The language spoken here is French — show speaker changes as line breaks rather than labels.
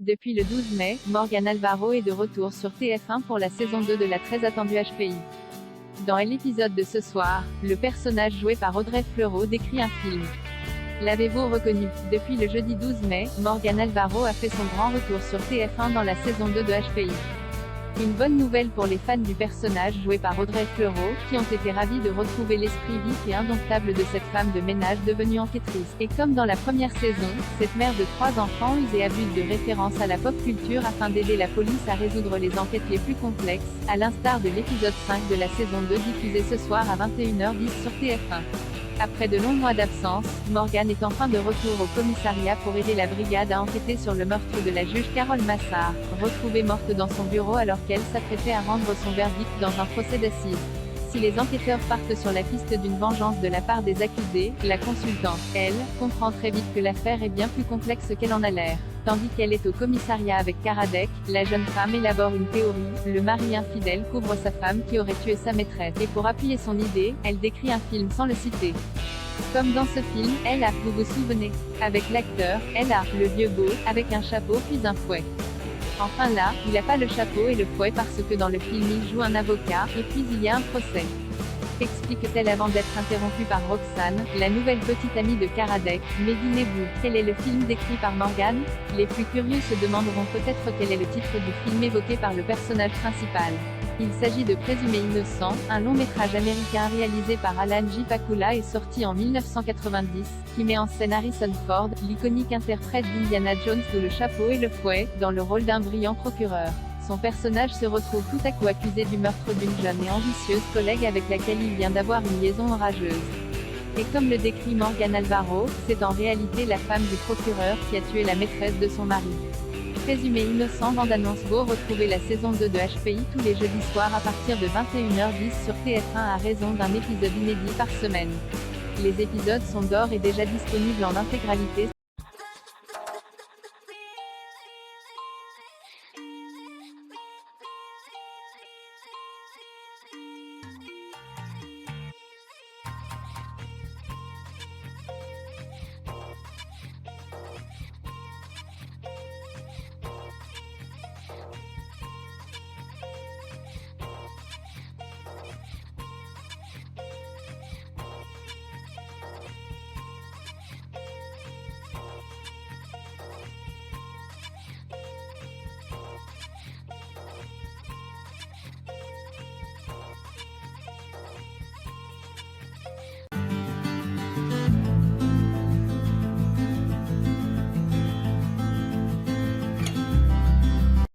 Depuis le 12 mai, Morgan Alvaro est de retour sur TF1 pour la saison 2 de la très attendue HPI. Dans l'épisode de ce soir, le personnage joué par Audrey Fleurot décrit un film. L'avez-vous reconnu? Depuis le jeudi 12 mai, Morgan Alvaro a fait son grand retour sur TF1 dans la saison 2 de HPI. Une bonne nouvelle pour les fans du personnage joué par Audrey Fleurot, qui ont été ravis de retrouver l'esprit vif et indomptable de cette femme de ménage devenue enquêtrice. Et comme dans la première saison, cette mère de 3 enfants use et abuse de références à la pop culture afin d'aider la police à résoudre les enquêtes les plus complexes, à l'instar de l'épisode 5 de la saison 2 diffusé ce soir à 21h10 sur TF1. Après de longs mois d'absence, Morgan est enfin de retour au commissariat pour aider la brigade à enquêter sur le meurtre de la juge Carole Massart, retrouvée morte dans son bureau alors qu'elle s'apprêtait à rendre son verdict dans un procès d'assises. Si les enquêteurs partent sur la piste d'une vengeance de la part des accusés, la consultante, elle, comprend très vite que l'affaire est bien plus complexe qu'elle en a l'air. Tandis qu'elle est au commissariat avec Karadec, la jeune femme élabore une théorie, le mari infidèle couvre sa femme qui aurait tué sa maîtresse, et pour appuyer son idée, elle décrit un film sans le citer. Comme dans ce film, elle a, vous vous souvenez? Avec l'acteur, elle a, le vieux beau, avec un chapeau puis un fouet. Enfin là, il n'a pas le chapeau et le fouet parce que dans le film il joue un avocat, et puis il y a un procès. Explique-t-elle avant d'être interrompue par Roxane, la nouvelle petite amie de Karadec. Mais devinez-vous, quel est le film décrit par Morgan? Les plus curieux se demanderont peut-être quel est le titre du film évoqué par le personnage principal. Il s'agit de Présumé innocent, un long métrage américain réalisé par Alan J. Pakula et sorti en 1990, qui met en scène Harrison Ford, l'iconique interprète d'Indiana Jones sous le chapeau et le fouet, dans le rôle d'un brillant procureur. Son personnage se retrouve tout à coup accusé du meurtre d'une jeune et ambitieuse collègue avec laquelle il vient d'avoir une liaison orageuse. Et comme le décrit Morgan Alvaro, c'est en réalité la femme du procureur qui a tué la maîtresse de son mari. Présumé innocent, bande-annonce Go. Retrouvez la saison 2 de HPI tous les jeudis soirs à partir de 21h10 sur TF1 à raison d'un épisode inédit par semaine. Les épisodes sont d'ores et déjà disponibles en intégralité